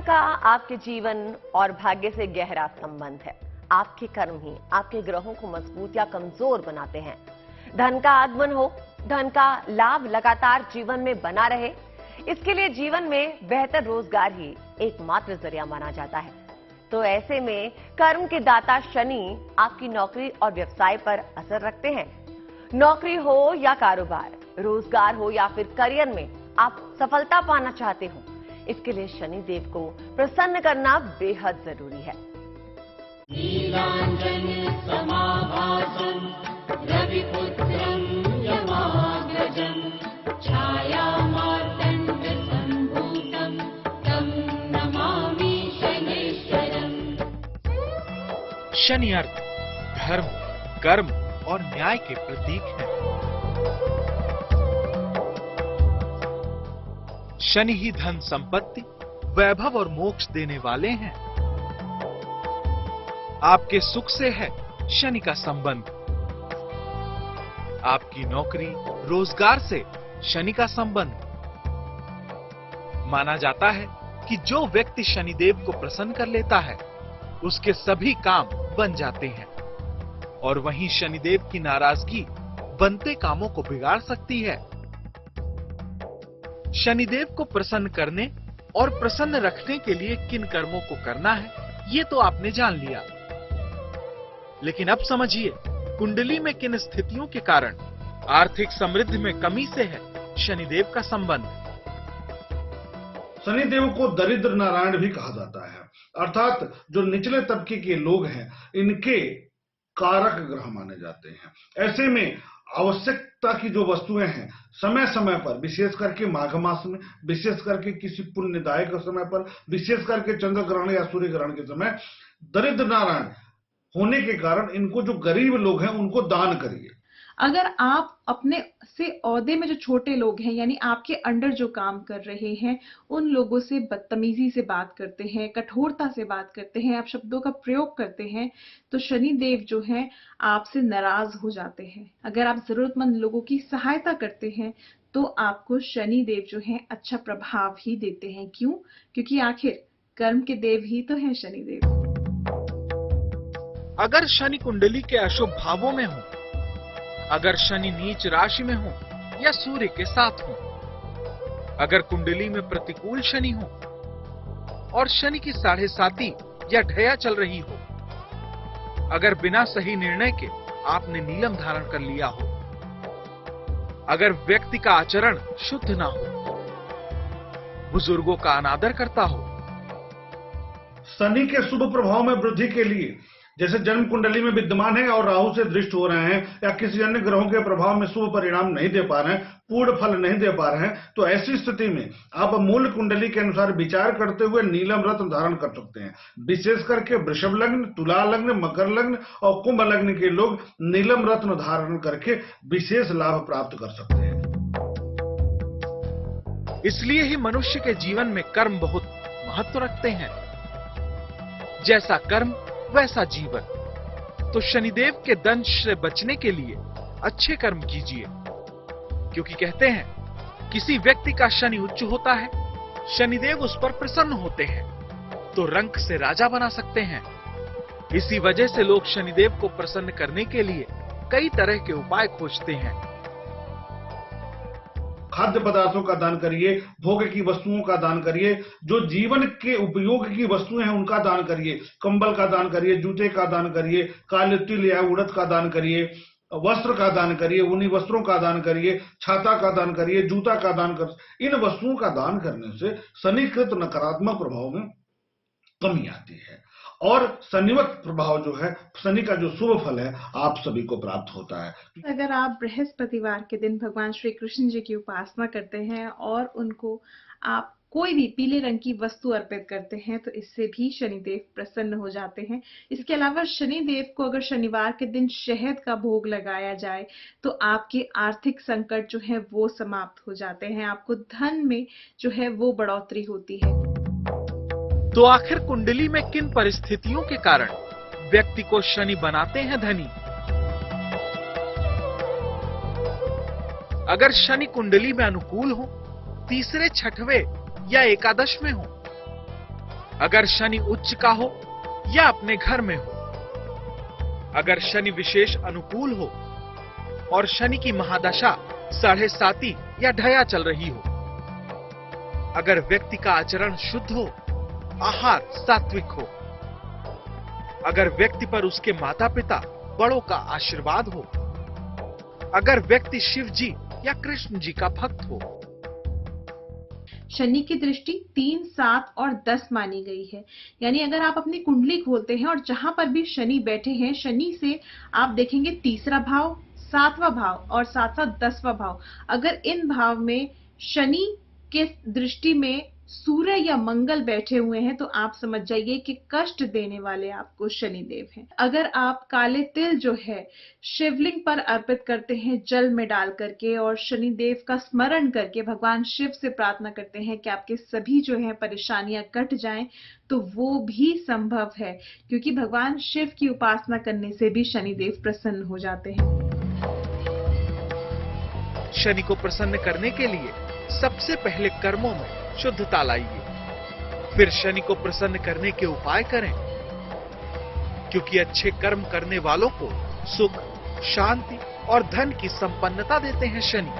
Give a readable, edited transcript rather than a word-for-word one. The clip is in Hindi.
का आपके जीवन और भाग्य से गहरा संबंध है। आपके कर्म ही आपके ग्रहों को मजबूत या कमजोर बनाते हैं। धन का आगमन हो, धन का लाभ लगातार जीवन में बना रहे, इसके लिए जीवन में बेहतर रोजगार ही एकमात्र जरिया माना जाता है। तो ऐसे में कर्म के दाता शनि आपकी नौकरी और व्यवसाय पर असर रखते हैं। नौकरी हो या कारोबार, रोजगार हो या फिर करियर में आप सफलता पाना चाहते हो, इसके लिए शनि देव को प्रसन्न करना बेहद जरूरी है। नीलांजन समाभासं रविपुत्रं यमाग्रजं छायामार्तण्ड सम्भूतं तं नमामि शनैश्वरम्। शनि अर्थ धर्म, कर्म और न्याय के प्रतीक है। शनि ही धन संपत्ति, वैभव और मोक्ष देने वाले हैं। आपके सुख से है शनि का संबंध। आपकी नौकरी, रोजगार से शनि का संबंध। माना जाता है कि जो व्यक्ति शनिदेव को प्रसन्न कर लेता है, उसके सभी काम बन जाते हैं। और वहीं शनिदेव की नाराजगी बनते कामों को बिगाड़ सकती है। शनिदेव को प्रसन्न करने और प्रसन्न रखने के लिए किन कर्मों को करना है, ये तो आपने जान लिया। लेकिन अब समझिए, कुंडली में किन स्थितियों के कारण आर्थिक समृद्धि में कमी से है शनिदेव का संबंध। शनिदेव को दरिद्र नारायण भी कहा जाता है, अर्थात जो निचले तबके के लोग हैं, इनके कारक ग्रह माने जाते हैं। ऐसे में आवश्यकता की जो वस्तुएं हैं, समय समय पर, विशेष करके माघ मास में, विशेष करके किसी पुण्यदायक समय पर, विशेष करके चंद्र ग्रहण या सूर्य ग्रहण के समय, दरिद्र नारायण होने के कारण इनको जो गरीब लोग हैं उनको दान करिए। अगर आप अपने से ओहदे में जो छोटे लोग हैं, यानी आपके अंडर जो काम कर रहे हैं, उन लोगों से बदतमीजी से बात करते हैं, कठोरता से बात करते हैं, आप शब्दों का प्रयोग करते हैं, तो शनि देव जो है आपसे नाराज हो जाते हैं। अगर आप जरूरतमंद लोगों की सहायता करते हैं तो आपको शनि देव जो है अच्छा प्रभाव ही देते हैं। क्यों? क्योंकि आखिर कर्म के देव ही तो हैं शनि देव। अगर शनि कुंडली के अशुभ भावों में हो, अगर शनि नीच राशि में हो या सूर्य के साथ हो, अगर कुंडली में प्रतिकूल शनि हो और शनि की 7.5 या ढया चल रही हो, अगर बिना सही निर्णय के आपने नीलम धारण कर लिया हो, अगर व्यक्ति का आचरण शुद्ध ना हो, बुजुर्गों का अनादर करता हो। शनि के शुभ प्रभाव में वृद्धि के लिए, जैसे जन्म कुंडली में विद्यमान है और राहु से दृष्ट हो रहे हैं या किसी अन्य ग्रहों के प्रभाव में शुभ परिणाम नहीं दे पा रहे हैं, पूर्ण फल नहीं दे पा रहे हैं, तो ऐसी स्थिति में आप मूल कुंडली के अनुसार विचार करते हुए नीलम रत्न धारण कर सकते हैं। विशेष करके वृषभ लग्न, तुला लग्न, मकर लग्न और कुंभ लग्न के लोग नीलम रत्न धारण करके विशेष लाभ प्राप्त कर सकते हैं। इसलिए ही मनुष्य के जीवन में कर्म बहुत महत्व रखते हैं। जैसा कर्म वैसा जीवन। तो शनिदेव के दंश से बचने के लिए अच्छे कर्म कीजिए, क्योंकि कहते हैं किसी व्यक्ति का शनि उच्च होता है, शनिदेव उस पर प्रसन्न होते हैं तो रंक से राजा बना सकते हैं। इसी वजह से लोग शनिदेव को प्रसन्न करने के लिए कई तरह के उपाय खोजते हैं। खाद्य पदार्थों का दान करिए, भोग की वस्तुओं का दान करिए, जो जीवन के उपयोग की वस्तुएं हैं उनका दान करिए, कंबल का दान करिए, जूते का दान करिए, काले तिल या उड़द का दान करिए, वस्त्र का दान करिए, ऊनी वस्त्रों का दान करिए, छाता का दान करिए, जूता का दान कर। इन वस्तुओं का दान करने से शनिकृत नकारात्मक प्रभाव में कमी आती है और शनिवत प्रभाव जो है, शनि का जो शुभ फल है, आप सभी को प्राप्त होता है। अगर आप बृहस्पतिवार के दिन भगवान श्री कृष्ण जी की उपासना करते हैं और उनको आप कोई भी पीले रंग की वस्तु अर्पित करते हैं, तो इससे भी शनिदेव प्रसन्न हो जाते हैं। इसके अलावा शनिदेव को अगर शनिवार के दिन शहद का भोग लगाया जाए तो आपके आर्थिक संकट जो है वो समाप्त हो जाते हैं, आपको धन में जो है वो बढ़ोतरी होती है। तो आखिर कुंडली में किन परिस्थितियों के कारण व्यक्ति को शनि बनाते हैं धनी? अगर शनि कुंडली में अनुकूल हो, तीसरे, छठवें या एकादश में हो, अगर शनि उच्च का हो या अपने घर में हो, अगर शनि विशेष अनुकूल हो और शनि की महादशा 7.5 या ढया चल रही हो, अगर व्यक्ति का आचरण शुद्ध हो, आहार सात्विक हो, अगर व्यक्ति पर उसके माता पिता बड़ों का आशीर्वाद हो, अगर व्यक्ति शिव जी या कृष्ण जी का भक्त हो। शनि की दृष्टि 3, 7 और 10 मानी गई है। यानी अगर आप अपनी कुंडली खोलते हैं और जहां पर भी शनि बैठे हैं, शनि से आप देखेंगे 3रा भाव, 7वां भाव और साथ साथ 10वां भाव। अगर इन भाव में शनि के दृष्टि में सूर्य या मंगल बैठे हुए हैं तो आप समझ जाइए कि कष्ट देने वाले आपको शनिदेव हैं। अगर आप काले तिल जो है शिवलिंग पर अर्पित करते हैं जल में डाल करके और शनिदेव का स्मरण करके भगवान शिव से प्रार्थना करते हैं कि आपके सभी जो है परेशानियां कट जाएं, तो वो भी संभव है, क्योंकि भगवान शिव की उपासना करने से भी शनिदेव प्रसन्न हो जाते हैं। शनि को प्रसन्न करने के लिए सबसे पहले कर्मों में शुद्धता लाइए, फिर शनि को प्रसन्न करने के उपाय करें, क्योंकि अच्छे कर्म करने वालों को सुख, शांति और धन की संपन्नता देते हैं शनि।